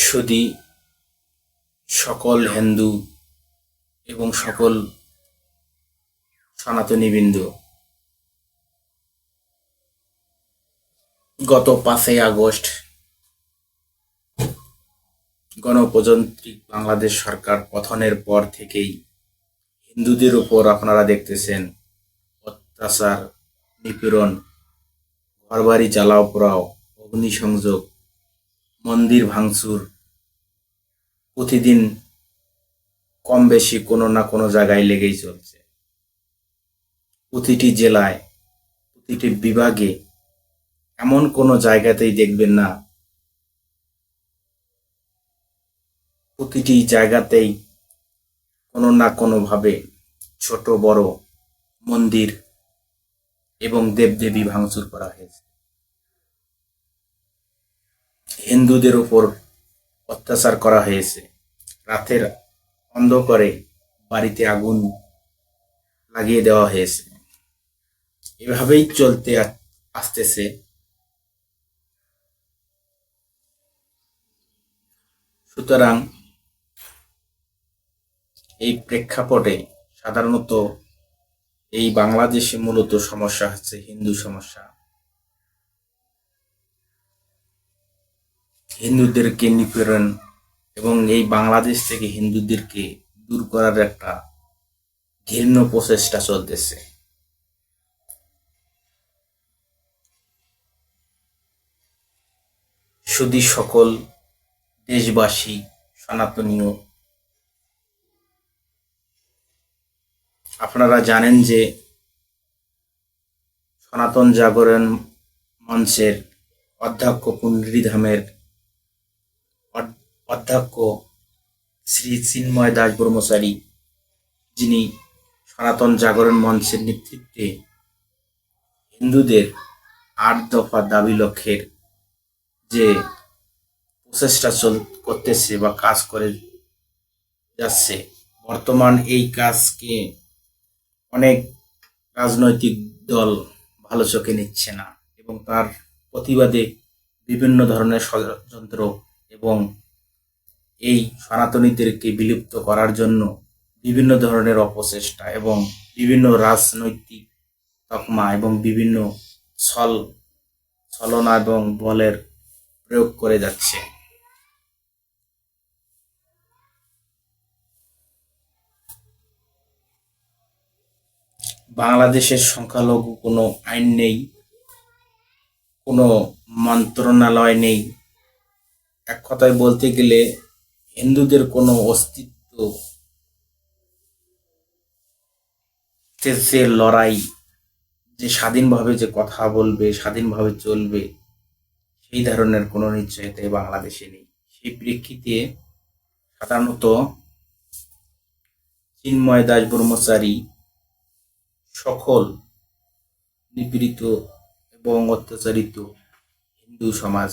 সুধী সকল হিন্দু এবং সকল সনাতনীবৃন্দ, গত 5ই আগস্ট গণপ্রজাতন্ত্রী বাংলাদেশ সরকার পতনের পর থেকেই হিন্দুদের উপর আপনারা দেখতেছেন অত্যাচার, নিপীড়ন, ঘরবাড়ি জ্বালাও পোড়াও, অগ্নিসংযোগ, মন্দির ভাঙচুর প্রতিদিন কম বেশি কোনো না কোনো জায়গায় লেগেই চলছে। প্রতিটি জেলায়, প্রতিটি বিভাগে এমন কোনো জায়গাতেই দেখবেন না, প্রতিটি জায়গাতেই কোনো না কোনোভাবে ছোট বড় মন্দির এবং দেবদেবী ভাঙচুর করা হয়েছে। হিন্দুদের উপর অত্যাচার করা হয়েছে। রাতের অন্ধকারে বাড়িতে আগুন লাগিয়ে দেওয়া হয়েছে। এভাবেই চলতে আসতেছে। সুতরাং এই প্রেক্ষাপটে সাধারণত এই বাংলাদেশে মূলত সমস্যা হচ্ছে হিন্দু সমস্যা। হিন্দুদেরকে নিপীড়ন এবং এই বাংলাদেশ থেকে হিন্দুদেরকে দূর করার একটা ঘৃণ্য প্রচেষ্টা চলতেছে। শুধু সকল দেশবাসী, সনাতনীয়, আপনারা জানেন যে সনাতন জাগরণ মঞ্চের অধ্যক্ষ পুণ্ডরীধামের অধ্যক্ষ শ্রী চিন্ময় দাস ব্রহ্মচারী, যিনি সনাতন জাগরণ মঞ্চের নেতৃত্বে হিন্দুদের 8 দফা দাবি লক্ষ্যের যে প্রচেষ্টা করতেছে বা কাজ করে যাচ্ছে, বর্তমান এই কাজকে অনেক রাজনৈতিক দল ভালো চোখে নিচ্ছে না এবং তার প্রতিবাদে বিভিন্ন ধরনের ষড়যন্ত্র এবং এই সনাতনীদেরকে বিলুপ্ত করার জন্য বিভিন্ন ধরনের অপচেষ্টা এবং বিভিন্ন রাজনৈতিক তকমা এবং বিভিন্ন ছলনা এবং বলের প্রয়োগ করে যাচ্ছে। বাংলাদেশের সংখ্যালঘু কোনো আইন নেই, কোনো মন্ত্রণালয় নেই। এক কথায় বলতে গেলে হিন্দুদের কোনো অস্তিত্ব, যে লড়াই, যে স্বাধীনভাবে যে কথা বলবে, স্বাধীনভাবে চলবে, সেই ধরনের কোনো নিশ্চয়তা বাংলাদেশে নেই। সেই প্রেক্ষিতে সাধারণত চিন্ময় দাস ব্রহ্মচারী সকল নিপীড়িত এবং অত্যাচারিত হিন্দু সমাজ